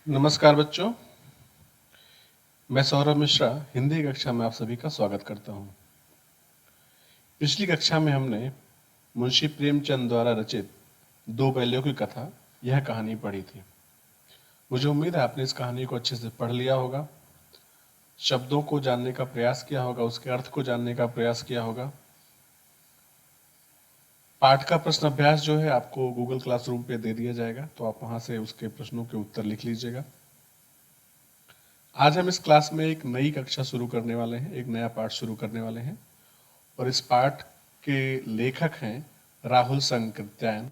नमस्कार बच्चों, मैं सौरभ मिश्रा हिंदी कक्षा में आप सभी का स्वागत करता हूं। पिछली कक्षा में हमने मुंशी प्रेमचंद द्वारा रचित दो बैलों की कथा यह कहानी पढ़ी थी। मुझे उम्मीद है आपने इस कहानी को अच्छे से पढ़ लिया होगा, शब्दों को जानने का प्रयास किया होगा, उसके अर्थ को जानने का प्रयास किया होगा। पाठ का प्रश्न अभ्यास जो है आपको गूगल क्लासरूम पे दे दिया जाएगा, तो आप वहां से उसके प्रश्नों के उत्तर लिख लीजिएगा। आज हम इस क्लास में एक नई कक्षा शुरू करने वाले हैं, एक नया पाठ शुरू करने वाले हैं और इस पाठ के लेखक हैं राहुल संकृत्यायन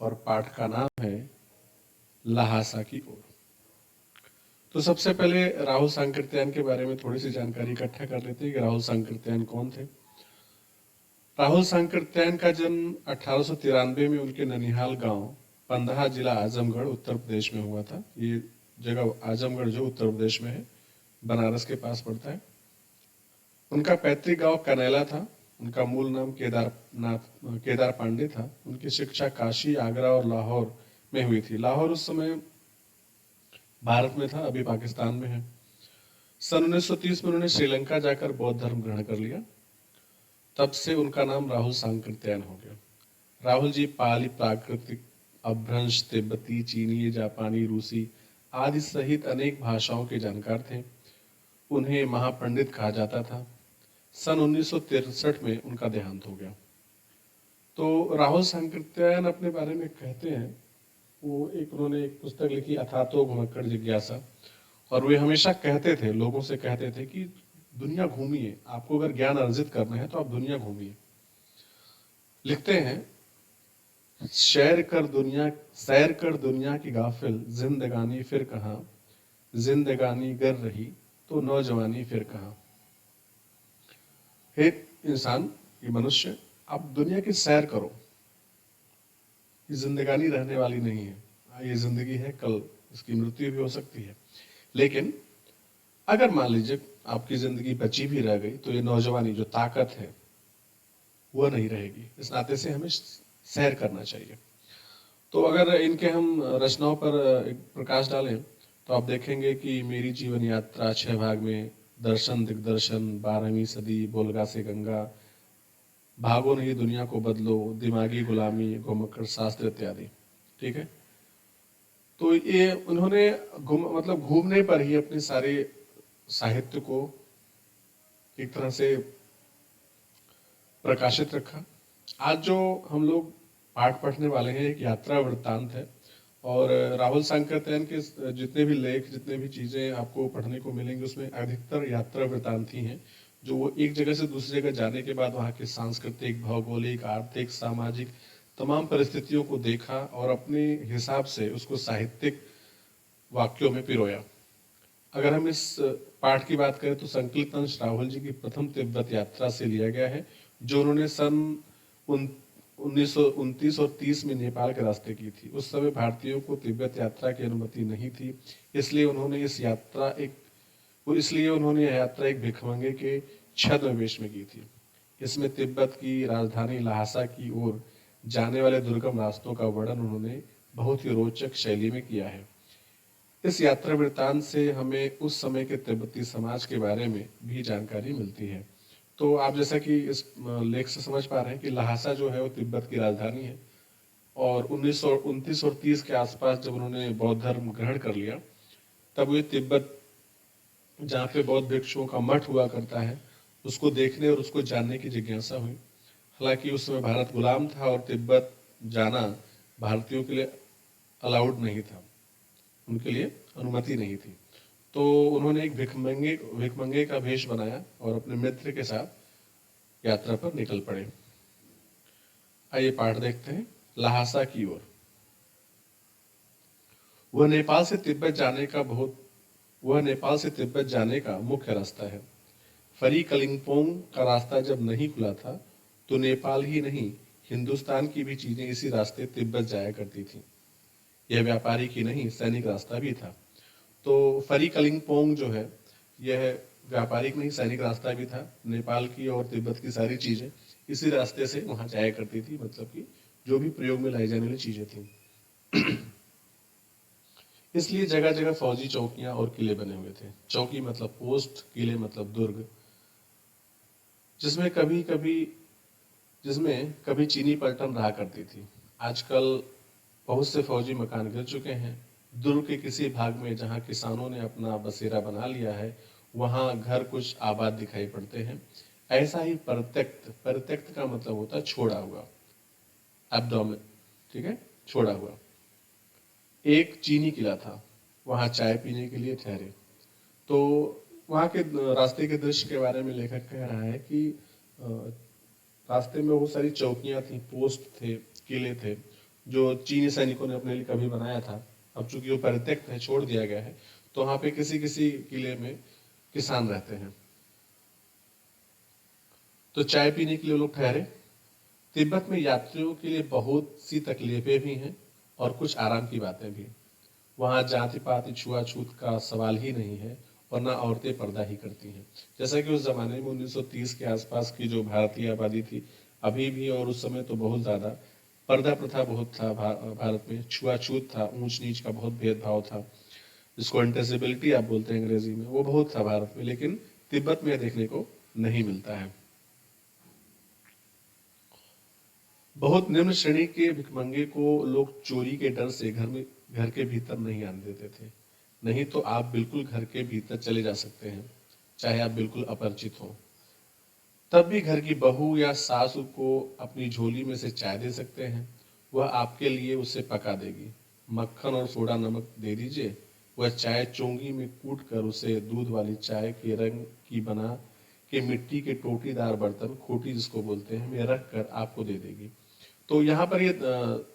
और पाठ का नाम है लहासा की ओर। तो सबसे पहले राहुल संकृत्यायन के बारे में थोड़ी सी जानकारी इकट्ठा कर लेते हैं कि राहुल संकृत्यायन कौन थे। राहुल संकृत्यायन का जन्म 1893 में उनके ननिहाल गांव पंदहा जिला आजमगढ़ उत्तर प्रदेश में हुआ था। ये जगह आजमगढ़ जो उत्तर प्रदेश में है, बनारस के पास पड़ता है। उनका पैतृक गांव कनैला था। उनका मूल नाम केदार पांडे था। उनकी शिक्षा काशी, आगरा और लाहौर में हुई थी। लाहौर उस समय भारत में था, अभी पाकिस्तान में है। सन 1930 में उन्होंने श्रीलंका जाकर बौद्ध धर्म ग्रहण कर लिया। तब से उनका नाम राहुल सांकृत्यायन हो गया। राहुल जी पाली, प्राकृतिक, अपभ्रंश, तिब्बती, चीनी, जापानी, रूसी आदि सहित अनेक भाषाओं के जानकार थे। उन्हें महापंडित कहा जाता था। सन 1963 में उनका देहांत हो गया। तो राहुल सांकृत्यायन अपने बारे में कहते हैं, उन्होंने एक पुस्तक लिखी अथातो भुमक्कड़ जिज्ञासा, और वे हमेशा कहते थे, लोगों से कहते थे कि दुनिया घूमिए, आपको अगर ज्ञान अर्जित करना है तो आप दुनिया घूमिए। लिखते हैं, सैर कर दुनिया की गाफिल, जिंदगानी फिर कहाँ, जिंदगानी गर रही तो नौजवानी फिर कहाँ। हे इंसान, ये मनुष्य, आप दुनिया की सैर करो। ये जिंदगानी रहने वाली नहीं है, ये जिंदगी है, कल इसकी मृत्यु भी हो सकती है। लेकिन अगर मान लीजिए आपकी जिंदगी बची भी रह गई तो ये नौजवानी जो ताकत है वह नहीं रहेगी। इस नाते से हमें सैर करना चाहिए। तो अगर इनके हम रचनाओं पर एक प्रकाश डालें तो आप देखेंगे कि मेरी जीवन यात्रा 6 भाग में, दर्शन दिग्दर्शन, 12वीं सदी, बोलगा से गंगा, भागो नहीं दुनिया को बदलो, दिमागी गुलामी, घुमक्कड़ शास्त्र इत्यादि। ठीक है, तो ये उन्होंने मतलब घूमने पर ही अपने सारे साहित्य को एक तरह से प्रकाशित रखा। आज जो हम लोग पाठ पढ़ने वाले हैं एक यात्रा वृत्तांत है, और राहुल सांकृत्यायन के जितने भी लेख, जितने भी चीजें आपको पढ़ने को मिलेंगी उसमें अधिकतर यात्रा वृत्तांत ही हैं, जो वो एक जगह से दूसरी जगह जाने के बाद वहाँ के सांस्कृतिक, भौगोलिक, आर्थिक, सामाजिक तमाम परिस्थितियों को देखा और अपने हिसाब से उसको साहित्यिक वाक्यों में पिरोया। अगर हम इस पाठ की बात करें तो संकलित अंश राहुल जी की प्रथम तिब्बत यात्रा से लिया गया है, जो उन्होंने सन 1929 और 30 में नेपाल के रास्ते की थी। उस समय भारतीयों को तिब्बत यात्रा की अनुमति नहीं थी, इसलिए उन्होंने यह यात्रा एक भिखमंगे के छद्मवेश में की थी। इसमें तिब्बत की राजधानी लहासा की ओर जाने वाले दुर्गम रास्तों का वर्णन उन्होंने बहुत ही रोचक शैली में किया है। इस यात्रा वृत्तांत से हमें उस समय के तिब्बती समाज के बारे में भी जानकारी मिलती है। तो आप जैसा कि इस लेख से समझ पा रहे हैं कि लहासा जो है वो तिब्बत की राजधानी है, और 1929 और 30 के आसपास जब उन्होंने बौद्ध धर्म ग्रहण कर लिया, तब वे तिब्बत, जहाँ पे बौद्ध भिक्षुओं का मठ हुआ करता है, उसको देखने और उसको जानने की जिज्ञासा हुई। हालांकि उस समय भारत गुलाम था और तिब्बत जाना भारतीयों के लिए अलाउड नहीं था, उनके लिए अनुमति नहीं थी। तो उन्होंने एक भिखमंगे का भेष बनाया और अपने मित्र के साथ यात्रा पर निकल पड़े। आइए पाठ देखते हैं, लहासा की ओर। वह नेपाल से तिब्बत जाने का मुख्य रास्ता है। फरी कलिंगपोंग का रास्ता जब नहीं खुला था तो नेपाल ही नहीं, हिंदुस्तान की भी चीजें इसी रास्ते तिब्बत जाया करती थी। यह व्यापारी की नहीं, सैनिक रास्ता भी था। तो फरी कलिंगपोंग जो है, यह व्यापारिक नहीं, सैनिक रास्ता भी था। नेपाल की और तिब्बत की सारी चीजें इसी रास्ते से वहां जाया करती थी, मतलब कि जो भी प्रयोग में लाई जाने वाली चीजें थी। इसलिए जगह जगह फौजी चौकियां और किले बने हुए थे। चौकी मतलब पोस्ट, किले मतलब दुर्ग, जिसमें कभी कभी जिसमें कभी चीनी पलटन रहा करती थी। आजकल बहुत से फौजी मकान गिर चुके हैं। दुर्ग के किसी भाग में जहां किसानों ने अपना बसेरा बना लिया है, वहां घर कुछ आबाद दिखाई पड़ते हैं। ऐसा ही परित्यक्त, परित्यक्त का मतलब होता है छोड़ा हुआ, एब्डोमेन, ठीक है, छोड़ा हुआ। एक चीनी किला था, वहां चाय पीने के लिए ठहरे। तो वहां के रास्ते के दृश्य के बारे में लेखक कह रहा है कि अ, रास्ते में बहुत सारी चौकियां थी, पोस्ट थे, किले थे, जो चीनी सैनिकों ने अपने लिए कभी बनाया था। अब चूंकि वो परित्यक्त है, छोड़ दिया गया है, तो वहां पे किसी किसी किले में किसान रहते हैं। तो चाय पीने के लिए लोग ठहरे। तिब्बत में यात्रियों के लिए बहुत सी तकलीफें भी हैं और कुछ आराम की बातें भी। वहां जाति पाति छुआछूत का सवाल ही नहीं है, और ना औरतें पर्दा ही करती हैं। जैसा कि उस जमाने में 1930 के आसपास की जो भारतीय आबादी थी, अभी भी और उस समय तो बहुत ज्यादा पर्दा प्रथा बहुत था। भारत में छुआछूत था, ऊंच नीच का बहुत भेदभाव था, जिसको अनटचेबिलिटी आप बोलते हैं अंग्रेजी में, वो बहुत था भारत में, लेकिन तिब्बत में देखने को नहीं मिलता है। बहुत निम्न श्रेणी के भिखमंगे को लोग चोरी के डर से घर के भीतर नहीं आने देते थे। नहीं तो आप बिल्कुल घर के भीतर चले जा सकते हैं, चाहे आप बिल्कुल अपरिचित हो। तब भी घर की बहू या सासू को अपनी झोली में से चाय दे सकते हैं। वह आपके लिए उसे पका देगी। मक्खन और सोडा नमक दे दीजिए। वह चाय चोंगी में कूट कर उसे दूध वाली चाय के रंग की बना के मिट्टी के टोटीदार बर्तन, खोटी जिसको बोलते हैं, में रख कर आपको दे देगी। तो यहाँ पर ये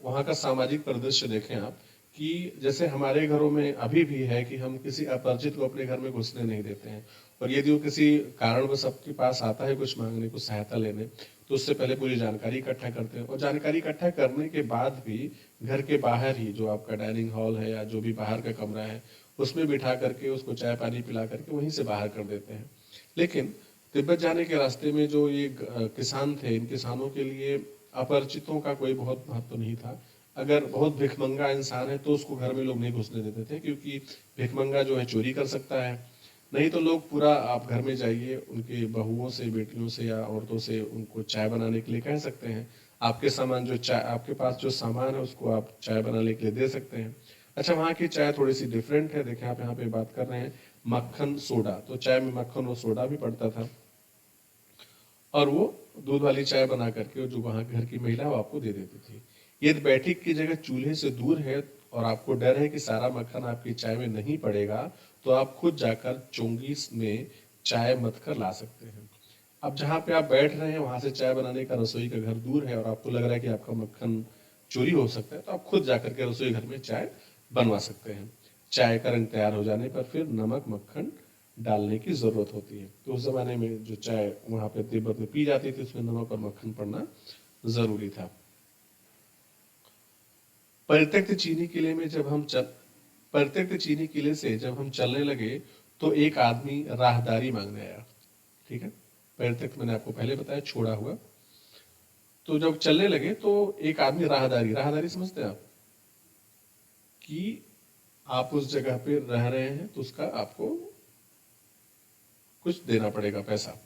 वहाँ का सामाजिक परिदृश्य देखें आप, कि जैसे हमारे घरों में अभी भी है कि हम किसी अपरिचित को अपने घर में घुसने नहीं देते हैं। और यदि वो किसी कारणवश सबके पास आता है कुछ मांगने, कुछ सहायता लेने, तो उससे पहले पूरी जानकारी इकट्ठा करते हैं। और जानकारी इकट्ठा करने के बाद भी घर के बाहर ही जो आपका डाइनिंग हॉल है या जो भी बाहर का कमरा है, उसमें बिठा करके उसको चाय पानी पिला करके वहीं से बाहर कर देते हैं। लेकिन तिब्बत जाने के रास्ते में जो ये किसान थे, इन किसानों के लिए अपरिचितों का कोई बहुत महत्व नहीं था। अगर बहुत भिखमंगा इंसान है तो उसको घर में लोग नहीं घुसने देते थे, क्योंकि भिखमंगा जो है चोरी कर सकता है। नहीं तो लोग पूरा, आप घर में जाइए, उनके बहुओं से, बेटियों से या औरतों से उनको चाय बनाने के लिए कह सकते हैं। आपके सामान जो चाय, आपके पास जो सामान है उसको आप चाय बनाने के लिए दे सकते हैं। अच्छा, वहाँ की चाय थोड़ी सी डिफरेंट है। देखिए, आप यहाँ पे बात कर रहे हैं मक्खन सोडा, तो चाय में मक्खन और सोडा भी पड़ता था। और वो दूध वाली चाय बना करके जो वहां घर की महिला वो आपको दे देती थी। यदि बैठक की जगह चूल्हे से दूर है और आपको डर है कि सारा मक्खन आपकी चाय में नहीं पड़ेगा, तो आप खुद जाकर चोंगी में चाय मथ कर ला सकते हैं। अब जहाँ पे आप बैठ रहे हैं वहां से चाय बनाने का रसोई का घर दूर है और आपको लग रहा है कि आपका मक्खन चोरी हो सकता है, तो आप खुद जाकर के रसोई घर में चाय बनवा सकते हैं। चाय का रंग तैयार हो जाने पर फिर नमक मक्खन डालने की जरूरत होती है। तो उस जमाने में जो चाय वहां पे तिब्बत में पी जाती थी, उसमें नमक और मक्खन पड़ना जरूरी था। परित्यक्त चीनी किले में जब हम चल परित्यक्त चीनी किले से जब हम चलने लगे, तो एक आदमी राहदारी मांगने आया। ठीक है, परित्यक्त मैंने आपको पहले बताया, छोड़ा हुआ। तो जब चलने लगे तो एक आदमी राहदारी, राहदारी समझते हैं आप, कि आप उस जगह पे रह रहे हैं तो उसका आपको कुछ देना पड़ेगा, पैसा।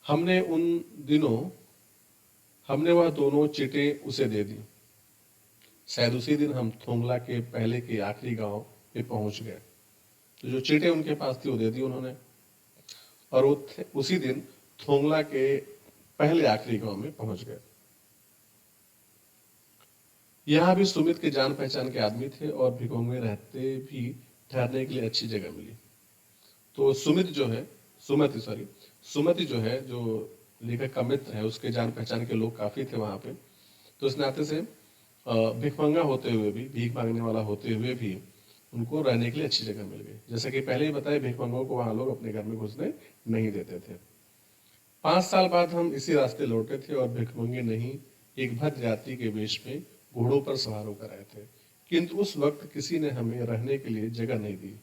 हमने उन दिनों हमने वह दोनों चिटें उसे दे दी। शायद उसी दिन हम थोंगला के पहले के आखिरी गांव पे पहुंच गए। तो जो चिटें उनके पास थी वो दे दी उन्होंने, और उसी दिन थोंगला के पहले आखिरी गांव में पहुंच गए। यहाँ भी सुमित के जान पहचान के आदमी थे और भिगोंग में रहते भी ठहरने के लिए अच्छी जगह मिली। तो सुमित जो है, सुमति सॉरी, सुमति जो है, जो लेखक का मित्र है, उसके जान पहचान के लोग काफी थे वहां पे। तो इस नाते से भिखमंगा होते हुए भी, भीख मांगने वाला होते हुए भी उनको रहने के लिए अच्छी जगह मिल गई। जैसे कि पहले ही बताया, भिखमंगों को वहां लोग अपने घर में घुसने नहीं देते थे। 5 साल बाद हम इसी रास्ते लौटे थे और भिखमंगे नहीं, एक भद्र यात्री के वेश में घोड़ों पर सवार होकर आए थे। किंतु उस वक्त किसी ने हमें रहने के लिए जगह नहीं दी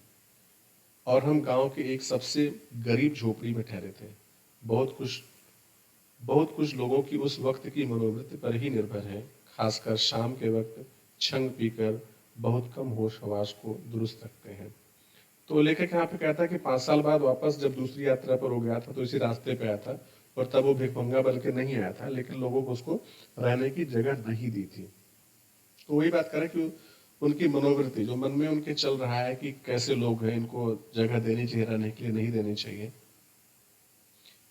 और हम गांव के एक सबसे गरीब झोपड़ी में ठहरे थे। बहुत कुछ बहुत कुछ लोगों की उस वक्त की मनोवृत्ति पर ही निर्भर है, खासकर शाम के वक्त छंग पीकर बहुत कम होश हवास को दुरुस्त रखते हैं। तो लेखक यहाँ पे कहता है कि 5 साल बाद वापस जब दूसरी यात्रा पर हो गया था तो इसी रास्ते पे आया था, और तब वो भिखमंगा बन के नहीं आया था, लेकिन लोगों को उसको रहने की जगह नहीं दी थी। तो वही बात करें कि उनकी मनोवृत्ति जो मन में उनके चल रहा है कि कैसे लोग हैं, इनको जगह देनी चाहिए रहने के लिए, नहीं देनी चाहिए,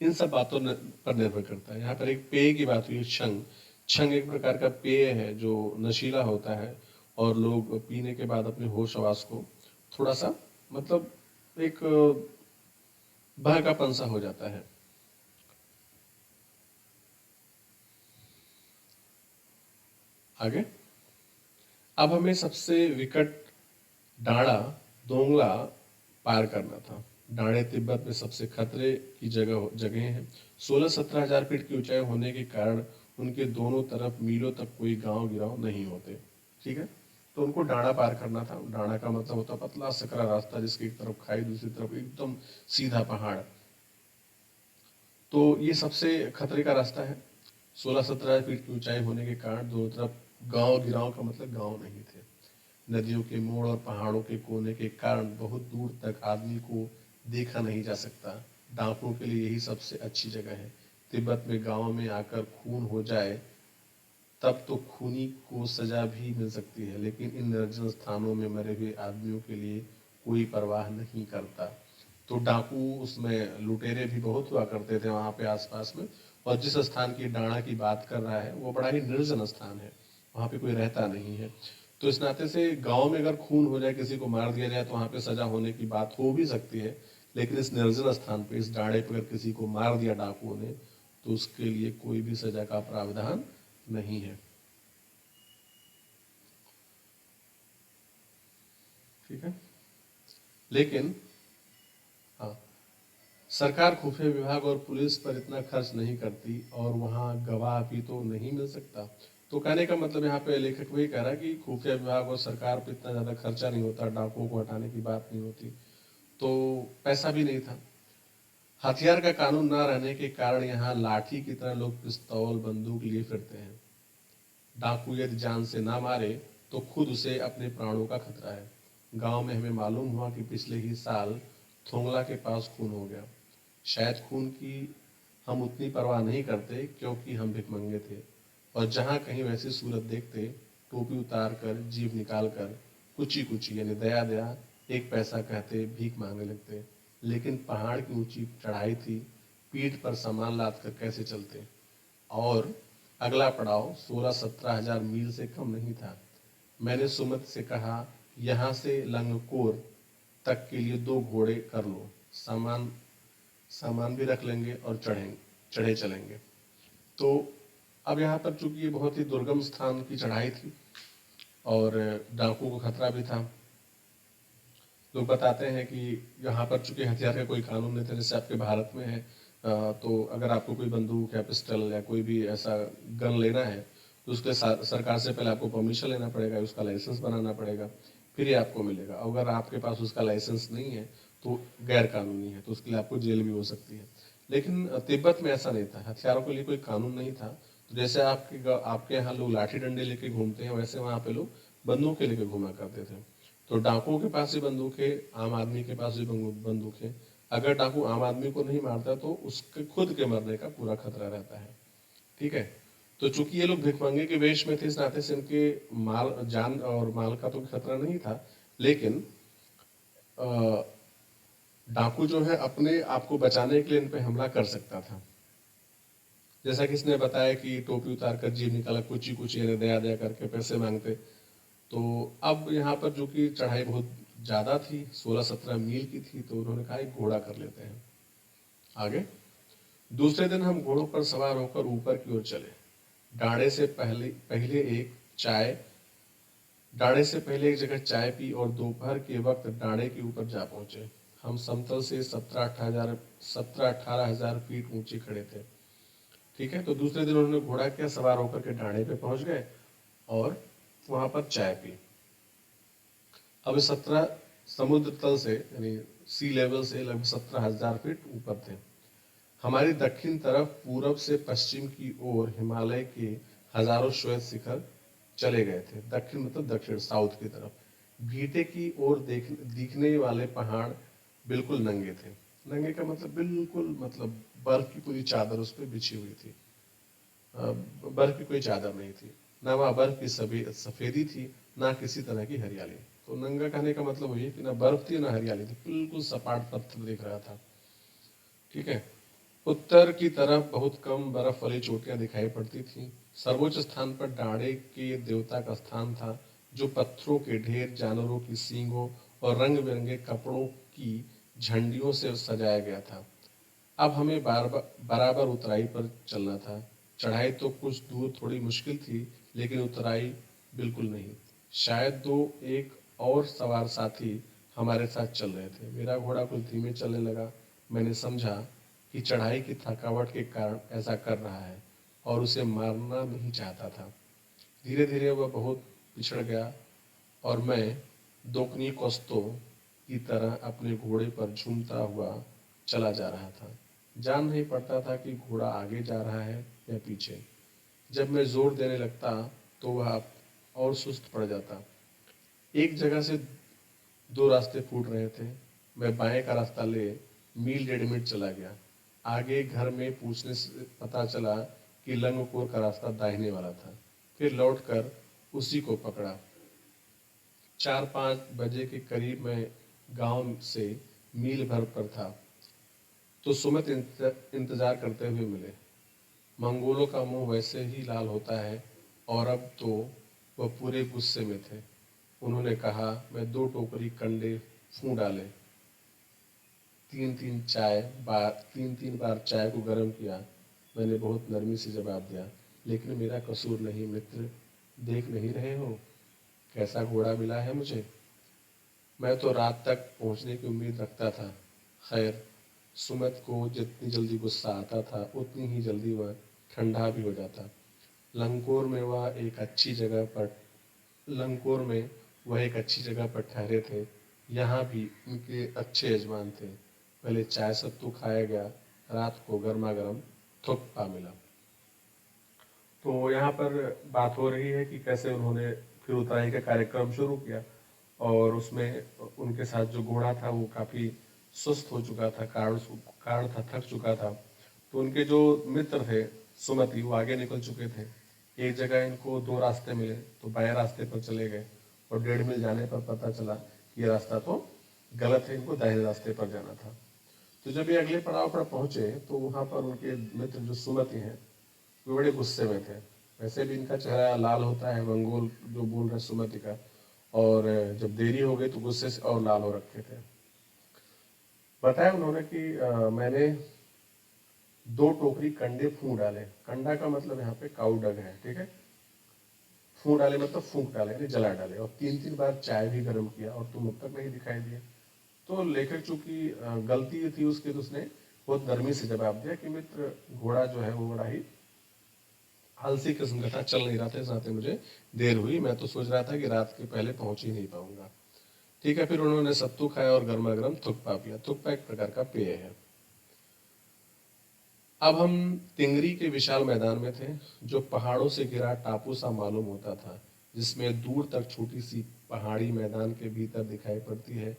इन सब बातों पर निर्भर करता है। यहाँ पर एक पेय की बात हुई, छंग। छंग एक प्रकार का पेय है जो नशीला होता है, और लोग पीने के बाद अपने होश हवास को थोड़ा सा मतलब एक बहकापन सा हो जाता है। आगे, अब हमें सबसे विकट डाड़ा दोंगला पार करना था। डाड़े तिब्बत में सबसे खतरे की जगह हैं। 16-17 हजार फीट की ऊंचाई होने के कारण उनके दोनों तरफ मीलों तक कोई गांव गिराव नहीं होते। ठीक है, तो उनको डाड़ा पार करना था। डाड़ा का मतलब होता पतला सकरा रास्ता, जिसकी एक तरफ खाई, दूसरी तरफ एकदम सीधा पहाड़। तो ये सबसे खतरे का रास्ता है। 16-17 फीट की ऊंचाई होने के कारण दोनों तरफ गांव गिराव का मतलब गांव नहीं थे। नदियों के मोड़ और पहाड़ों के कोने के कारण बहुत दूर तक आदमी को देखा नहीं जा सकता। डाकुओं के लिए यही सबसे अच्छी जगह है। तिब्बत में गांव में आकर खून हो जाए तब तो खूनी को सजा भी मिल सकती है, लेकिन इन निर्जन स्थानों में मरे हुए आदमियों के लिए कोई परवाह नहीं करता। तो डाकू, उसमें लुटेरे भी बहुत हुआ करते थे वहां पे आसपास में। और जिस स्थान की डाणा की बात कर रहा है वो बड़ा ही निर्जन स्थान है, वहां पे कोई रहता नहीं है। तो इस नाते से गांव में अगर खून हो जाए, किसी को मार दिया जाए, तो वहां पे सजा होने की बात हो भी सकती है। लेकिन इस निर्जन स्थान पे, इस डाड़े पर अगर किसी को मार दिया डाकुओं ने, तो उसके लिए कोई भी सजा का प्रावधान नहीं है। ठीक है, लेकिन हाँ, सरकार खुफिया विभाग और पुलिस पर इतना खर्च नहीं करती, और वहाँ गवाह भी तो नहीं मिल सकता। तो कहने का मतलब यहाँ पे लेखक वही कह रहा है कि खुफिया विभाग और सरकार पर इतना ज्यादा खर्चा नहीं होता, डाकुओं को हटाने की बात नहीं होती, तो पैसा भी नहीं था। हथियार का कानून ना रहने के कारण यहाँ लाठी की तरह लोग पिस्तौल बंदूक लिए फिरते हैं। डाकू यदि जान से ना मारे तो खुद उसे अपने प्राणों का खतरा है। गांव में हमें मालूम हुआ कि पिछले ही साल थोंगला के पास खून हो गया। शायद खून की हम उतनी परवाह नहीं करते क्योंकि हम भिखमंगे थे, और जहां कहीं वैसी सूरत देखते, टोपी उतार कर, जीभ निकाल कर, कुची कुची यानी दया दया, एक पैसा कहते भीख मांगने लगते। लेकिन पहाड़ की ऊंची चढ़ाई थी, पीठ पर सामान लाद कर कैसे चलते। और अगला पड़ाव 16-17 हजार मील से कम नहीं था। मैंने सुमत से कहा, यहाँ से लंगकोर तक के लिए 2 घोड़े कर लो, सामान सामान भी रख लेंगे और चढ़े चलेंगे। तो अब यहाँ पर चूंकि ये बहुत ही दुर्गम स्थान की चढ़ाई थी और डाकू को खतरा भी था। लोग बताते हैं कि यहाँ पर चूंकि हथियार का कोई कानून नहीं था, जैसे आपके भारत में है, तो अगर आपको कोई बंदूक या पिस्टल या कोई भी ऐसा गन लेना है, तो उसके सरकार से पहले आपको परमिशन लेना पड़ेगा, उसका लाइसेंस बनाना पड़ेगा, फिर ये आपको मिलेगा। अगर आपके पास उसका लाइसेंस नहीं है तो गैर कानूनी है, तो उसके लिए आपको जेल भी हो सकती है। लेकिन तिब्बत में ऐसा नहीं था, हथियारों के लिए कोई कानून नहीं था। तो जैसे आपके यहाँ लोग लाठी डंडे लेके घूमते हैं, वैसे वहाँ पे लोग बंदूकें लेके घूमा करते थे। तो डाकुओं के पास भी बंदूक है, आम आदमी के पास भी बंदूक है। अगर डाकू आम आदमी को नहीं मारता तो उसके खुद के मरने का पूरा खतरा रहता है। ठीक है, तो चूंकि ये लोग भिखमंगे के वेश में थे, इस नाते से इनके माल, जान और माल का तो खतरा नहीं था। लेकिन डाकू जो है अपने आप को बचाने के लिए इन पे हमला कर सकता था। जैसा कि इसने बताया कि टोपी उतार कर, जीभ निकाला, कुची कुची यानी दया दया करके पैसे मांगते। तो अब यहाँ पर जो कि चढ़ाई बहुत ज्यादा थी, 16-17 मील की थी, तो उन्होंने कहा एक घोड़ा कर लेते हैं। आगे, दूसरे दिन हम घोड़ों पर सवार होकर ऊपर की ओर चले। डाढ़े से पहले पहले एक चाय डाढ़े से पहले एक जगह चाय पी और दोपहर के वक्त डाढ़े के ऊपर जा पहुंचे। हम समतल से 17-18 हजार फीट ऊंचे खड़े थे। ठीक है, तो दूसरे दिन उन्होंने घोड़ा किया, सवार होकर के डाढ़े पे पहुंच गए और वहां पर चाय पी। अब 17 समुद्र तल से यानी सी लेवल से लगभग 17 हजार फीट ऊपर थे। हमारी दक्षिण तरफ पूरब से पश्चिम की ओर हिमालय के हजारों श्वेत शिखर चले गए थे। दक्षिण मतलब दक्षिण, साउथ की तरफ। गीटे की ओर दिखने वाले पहाड़ बिल्कुल नंगे थे। नंगे का मतलब बिल्कुल, मतलब बर्फ की पूरी चादर उस पर बिछी हुई थी। बर्फ की कोई चादर नहीं थी, ना वहाँ बर्फ की सफेदी थी, ना किसी तरह की हरियाली। तो नंगा कहने का मतलब वही है कि ना बर्फ थी ना हरियाली थी, बिल्कुल सपाट पत्थर दिख रहा था। ठीक है। उत्तर की तरफ बहुत कम बर्फ वाली चोटियां दिखाई पड़ती थीं। सर्वोच्च स्थान पर डाढ़े के देवता का स्थान था, जो पत्थरों के ढेर, जानवरों की सींगों और रंग बिरंगे कपड़ों की झंडियों से सजाया गया था। अब हमें बराबर उतराई पर चलना था। चढ़ाई तो कुछ दूर थोड़ी मुश्किल थी, लेकिन उतराई बिल्कुल नहीं। शायद दो एक और सवार साथी हमारे साथ चल रहे थे। मेरा घोड़ा कुछ धीमे चलने लगा। मैंने समझा कि चढ़ाई की थकावट के कारण ऐसा कर रहा है और उसे मारना नहीं चाहता था। धीरे धीरे वह बहुत पिछड़ गया और मैं दोकनी कौस्तों की तरह अपने घोड़े पर झूमता हुआ चला जा रहा था। जान नहीं पड़ता था कि घोड़ा आगे जा रहा है या पीछे। जब मैं जोर देने लगता तो वह और सुस्त पड़ जाता। एक जगह से दो रास्ते फूट रहे थे। मैं बाएं का रास्ता ले मील 1.5 मील चला गया। आगे घर में पूछने से पता चला कि लंगकोर का रास्ता दाहिने वाला था। फिर लौटकर उसी को पकड़ा। 4-5 बजे के करीब मैं गांव से मील भर पर था तो सुमित इंतजार करते हुए मिले। मंगोलों का मुंह वैसे ही लाल होता है और अब तो वह पूरे गुस्से में थे। उन्होंने कहा, मैं 2 टोकरी कंडे फूं डाले, 3-3 बार चाय को गर्म किया। मैंने बहुत नरमी से जवाब दिया, लेकिन मेरा कसूर नहीं मित्र, देख नहीं रहे हो कैसा घोड़ा मिला है मुझे। मैं तो रात तक पहुंचने की उम्मीद रखता था। खैर, सुमित को जितनी जल्दी गुस्सा आता था उतनी ही जल्दी वह ठंडा भी हो जाता। लंगकोर में वह एक अच्छी जगह पर लंगकोर में वह एक अच्छी जगह पर ठहरे थे। यहाँ भी उनके अच्छे यजमान थे। पहले चाय सत्तू खाया गया। रात को गर्मा गर्म थुक्पा मिला। तो यहाँ पर बात हो रही है कि कैसे उन्होंने फिर उतराई का कार्यक्रम शुरू किया और उसमें उनके साथ जो घोड़ा था वो काफी सुस्त हो चुका था, कारण था, थक चुका था। तो उनके जो मित्र थे सुमति, वो आगे निकल चुके थे। एक जगह इनको 2 रास्ते मिले तो बाएं रास्ते पर चले गए और 1.5 मील जाने पर पता चला कि ये रास्ता तो गलत है, इनको दाहिने रास्ते पर जाना था। तो जब ये अगले पड़ाव पर पहुंचे तो वहां पर उनके मित्र जो सुमति हैं वो बड़े गुस्से में थे। वैसे भी इनका चेहरा लाल होता है, मंगोल जो बोल रहे सुमति का, और जब देरी हो गई तो गुस्से से और लाल हो रखे थे। बताया उन्होंने कि मैंने 2 टोकरी कंडे फूंक डाले। कंडा का मतलब यहाँ पे काऊ डग है, ठीक है। फूंक डाले मतलब फूंक डाले यानी जला डाले, और 3-3 बार चाय भी गर्म किया और तुम अब तक नहीं दिखाई दिए। तो लेखक चूंकि गलती थी उसकी, तो उसने बहुत नरमी से जवाब दिया कि मित्र, घोड़ा जो है वो बड़ा ही आलसी किस्म का था, चल नहीं रहा था, इस नाते मुझे देर हुई। मैं तो सोच रहा था कि रात के पहले पहुंच ही नहीं पाऊंगा। ठीक है। फिर उन्होंने सत्तू खाया और गर्मा गर्म थुक्पा पिया। थुक्पा एक प्रकार का पेय है। अब हम तिंगरी के विशाल मैदान में थे, जो पहाड़ों से घिरा टापू सा मालूम होता था, जिसमें दूर तक छोटी सी पहाड़ी मैदान के भीतर दिखाई पड़ती है।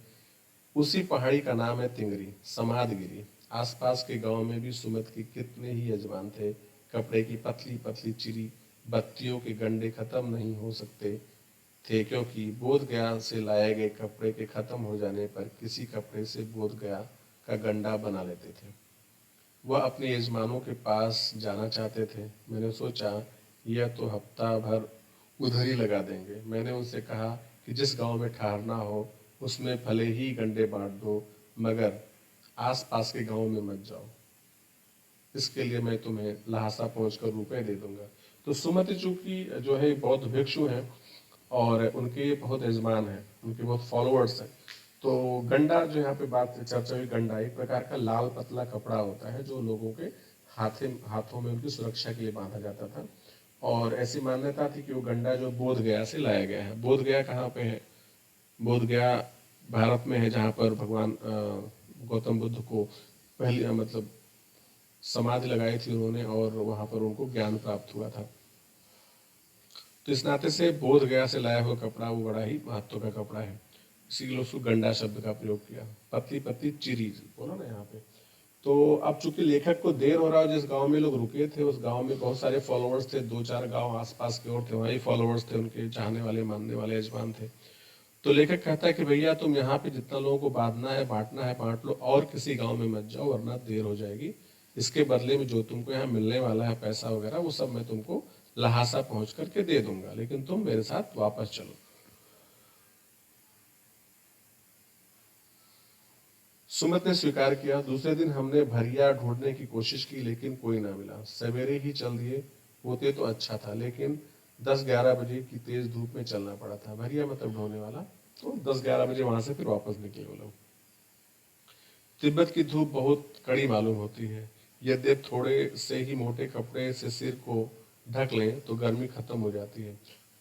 उसी पहाड़ी का नाम है तिंगरी, समाधगिरी। आसपास के गांव में भी सुमित के कितने ही यजमान थे। कपड़े की पतली पतली चिरी बत्तियों के गंडे खत्म नहीं हो सकते थे, क्योंकि बोध गया से लाए गए कपड़े के खत्म हो जाने पर किसी कपड़े से बोध गया का गंडा बना लेते थे। वह अपने यजमानों के पास जाना चाहते थे। मैंने सोचा, यह तो हफ्ता भर उधर ही लगा देंगे। मैंने उनसे कहा कि जिस गांव में ठहरना हो उसमें भले ही गंडे बांट दो, मगर आस पास के गांव में मत जाओ। इसके लिए मैं तुम्हें लहासा पहुंचकर रुपए दे दूंगा। तो सुमति चूंकि जो है बौद्ध भिक्षु हैं और उनके बहुत यजमान हैं, उनके बहुत फॉलोअर्स हैं। तो गंडा जो यहाँ पे बात चर्चा हुई, गंडा एक प्रकार का लाल पतला कपड़ा होता है जो लोगों के हाथों में उनकी सुरक्षा के लिए बांधा जाता था। और ऐसी मान्यता थी कि वो गंडा जो बोध गया से लाया गया है। बोध गया कहाँ पे है? बोध गया भारत में है, जहाँ पर भगवान गौतम बुद्ध को पहली मतलब समाधि लगाई थी उन्होंने और वहां पर उनको ज्ञान प्राप्त हुआ था। तो इस नाते से बोध गया से लाया हुआ कपड़ा वो बड़ा ही महत्व का कपड़ा है, इसीलिए उसको गंडा शब्द का प्रयोग किया। पतली पतली चिरी बोला ना यहाँ पे। तो अब चूंकि लेखक को देर हो रहा है, जिस गांव में लोग रुके थे उस गांव में बहुत सारे फॉलोअर्स थे, 2-4 गांव आसपास के और थे, वहीं फॉलोअर्स थे, उनके चाहने वाले मानने वाले यजमान थे। तो लेखक कहता है कि भैया तुम यहाँ पे जितना लोगों को बांटना है बांट लो, और किसी गांव में मत जाओ वरना देर हो जाएगी। इसके बदले में जो तुमको यहाँ मिलने वाला है पैसा वगैरह वो सब मैं तुमको लहासा पहुंच करके दे दूंगा, लेकिन तुम मेरे साथ वापस चलो। सुमित ने स्वीकार किया। दूसरे दिन हमने भरिया ढूंढने की कोशिश की लेकिन कोई ना मिला। सवेरे ही चल दिए होते तो अच्छा था, लेकिन 10-11 बजे की तेज धूप में चलना पड़ा था। भरिया मतलब ढोने वाला। तो 10-11 बजे वहां से फिर वापस निकले वो लोग। तिब्बत की धूप बहुत कड़ी मालूम होती है। यद्यप थोड़े से ही मोटे कपड़े से सिर को ढक लें तो गर्मी खत्म हो जाती है।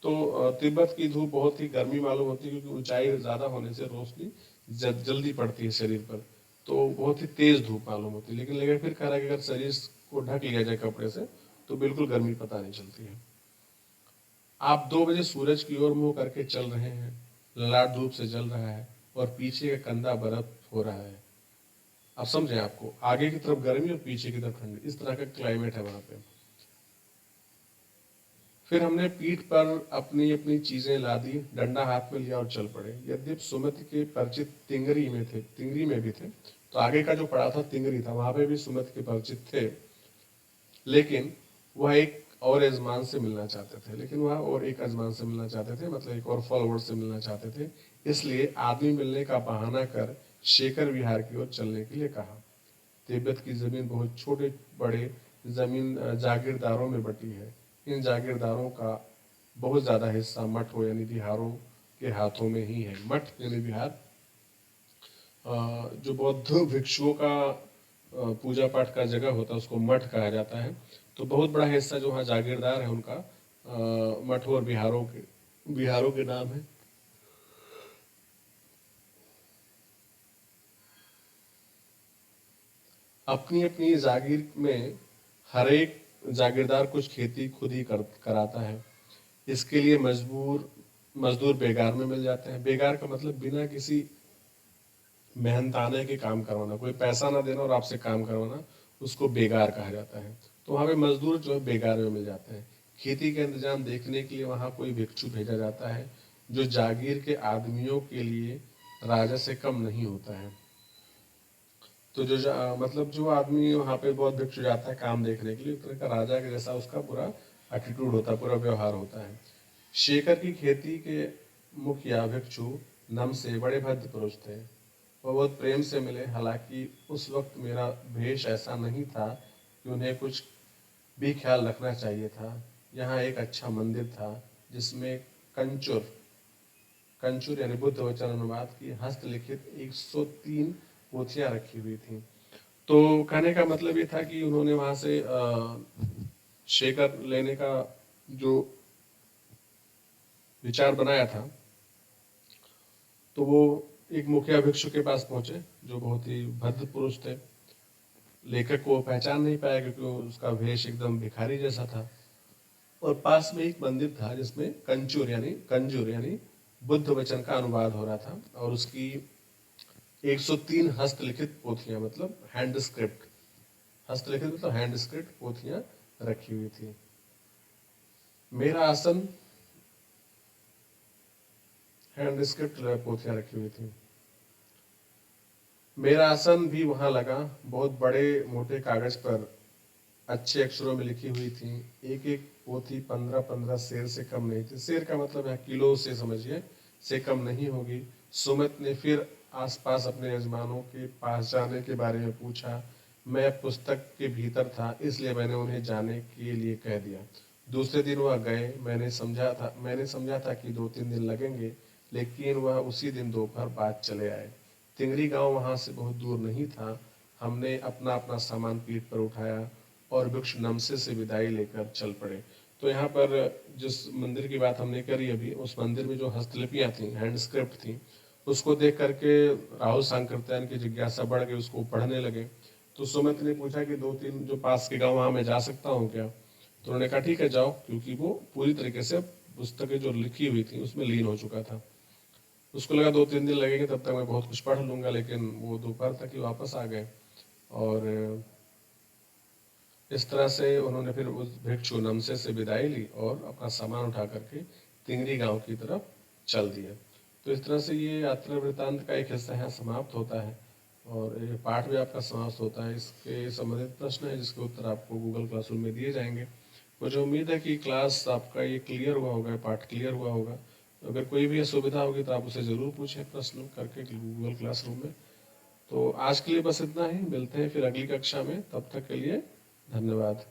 तो तिब्बत की धूप बहुत ही गर्मी मालूम होती है, क्योंकि ऊंचाई ज्यादा होने से रोशनी जल्दी पड़ती है शरीर पर, तो बहुत ही तेज धूप मालूम होती है। लेकिन फिर कह रहा है कि अगर शरीर को ढक लिया जाए कपड़े से तो बिल्कुल गर्मी पता नहीं चलती है। आप 2 बजे सूरज की ओर मुंह करके चल रहे हैं, ललाट धूप से जल रहा है और पीछे का कंधा बर्फ हो रहा है। आप समझे, आपको आगे की तरफ गर्मी और पीछे की तरफ ठंडी, इस तरह का क्लाइमेट है वहां पे। फिर हमने पीठ पर अपनी अपनी चीजें ला दी, डंडा हाथ में लिया और चल पड़े। यद्यप सुमित के परिचित तिंगरी में भी थे, तो आगे का जो पड़ा था तिंगरी था, वहां पे भी सुमित के परिचित थे, लेकिन वह एक और यजमान से मिलना चाहते थे। मतलब एक और फॉलोअर से मिलना चाहते थे। इसलिए आदमी मिलने का बहाना कर शेखर विहार की ओर चलने के लिए कहा। तिब्बत की जमीन बहुत छोटे बड़े जमीन जागीरदारों में बटी है। इन जागीरदारों का बहुत ज्यादा हिस्सा मठों यानी बिहारों के हाथों में ही है। मठ यानी बिहार, जो बौद्ध भिक्षुओं का पूजा पाठ का जगह होता है उसको मठ कहा जाता है। तो बहुत बड़ा हिस्सा जो वहाँ जागीरदार है उनका मठों और बिहारों के नाम है। अपनी अपनी जागीर में हर एक जागीरदार कुछ खेती खुद ही कराता है। इसके लिए मजदूर बेगार में मिल जाते हैं। बेगार का मतलब बिना किसी मेहनताने के काम करवाना, कोई पैसा ना देना और आपसे काम करवाना, उसको बेगार कहा जाता है। तो वहां पे मजदूर जो है बेगार में मिल जाते हैं। खेती का इंतजाम देखने के लिए वहां कोई भिक्षु भेजा जाता है, जो जागीर के आदमियों के लिए राजा से कम नहीं होता है। तो मतलब जो आदमी वहां पे बहुत भिक्षु जाता है काम देखने के लिए, एक तरह का राजा के जैसा उसका पूरा एटीट्यूड होता है, पूरा व्यवहार होता है। शेखर की खेती के मुखिया भिक्षु नम से बड़े भद्र पुरुष थे। वह बहुत प्रेम से मिले। हालांकि उस वक्त मेरा भेष ऐसा नहीं था कि उन्हें कुछ भी ख्याल रखना चाहिए था। यहाँ एक अच्छा मंदिर था जिसमें कंचुर कंचुर यानी बुद्ध वचन अनुवाद की हस्तलिखित 103 पोथियां रखी हुई थी। तो कहने का मतलब ये था कि उन्होंने वहां से शेखर लेने का जो विचार बनाया था, तो वो एक मुखिया भिक्षु के पास पहुंचे जो बहुत ही भद्र पुरुष थे। लेखक को पहचान नहीं पाया क्योंकि उसका वेश एकदम भिखारी जैसा था। और पास में एक मंदिर था जिसमें कंजूर यानी बुद्ध वचन का अनुवाद हो रहा था, और उसकी 103 हस्तलिखित पोथियां मतलब हैंड स्क्रिप्ट, हस्तलिखित मतलब हैंड स्क्रिप्ट पोथियां रखी हुई थी। मेरा आसन हैंड स्क्रिप्ट पोथियां रखी हुई थी। मेरा आसन भी वहां लगा। बहुत बड़े मोटे कागज पर अच्छे अक्षरों में लिखी हुई थी। एक एक पोथी 15-15 शेर से कम नहीं थी। शेर का मतलब है किलो से समझिए, से कम नहीं होगी। सुमित ने फिर आसपास अपने यजमानों के पास जाने के बारे में पूछा। मैं पुस्तक के भीतर था इसलिए मैंने उन्हें जाने के लिए कह दिया। दूसरे दिन वह गए। मैंने समझा था कि 2-3 दिन लगेंगे, लेकिन वह उसी दिन दोपहर बाद चले आए। तिंगरी गांव वहां से बहुत दूर नहीं था। हमने अपना अपना सामान पीठ पर उठाया और वृक्ष नमसे से विदाई लेकर चल पड़े। तो यहाँ पर जिस मंदिर की बात हमने करी अभी, उस मंदिर में जो हस्तलिपियां थी, हैंड स्क्रिप्ट थी, उसको देख करके राहुल सांकृत्यायन की जिज्ञासा बढ़ गई, उसको पढ़ने लगे। तो सुमित ने पूछा कि 2-3 जो पास के गांव वहां मैं जा सकता हूँ क्या? तो उन्होंने कहा ठीक है जाओ, क्योंकि वो पूरी तरीके से पुस्तकें जो लिखी हुई थी उसमें लीन हो चुका था। उसको लगा 2-3 दिन लगेंगे, तब तक मैं बहुत कुछ पढ़ लूँगा, लेकिन वो दोपहर तक ही वापस आ गए। और इस तरह से उन्होंने फिर उस भिक्षु नमसे से विदाई ली और अपना सामान उठा करके तिंगरी गांव की तरफ चल दिए। तो इस तरह से ये यात्रा वृत्तांत का एक हिस्सा यहाँ समाप्त होता है और ये पाठ भी आपका समाप्त होता है। इसके संबंधित प्रश्न है जिसके उत्तर आपको गूगल क्लासरूम में दिए जाएंगे। मुझे उम्मीद है कि क्लास आपका ये क्लियर हुआ होगा, पाठ क्लियर हुआ होगा। अगर कोई भी असुविधा होगी तो आप उसे ज़रूर पूछें प्रश्न करके गूगल क्लासरूम में। तो आज के लिए बस इतना ही, मिलते हैं फिर अगली कक्षा में, तब तक के लिए धन्यवाद।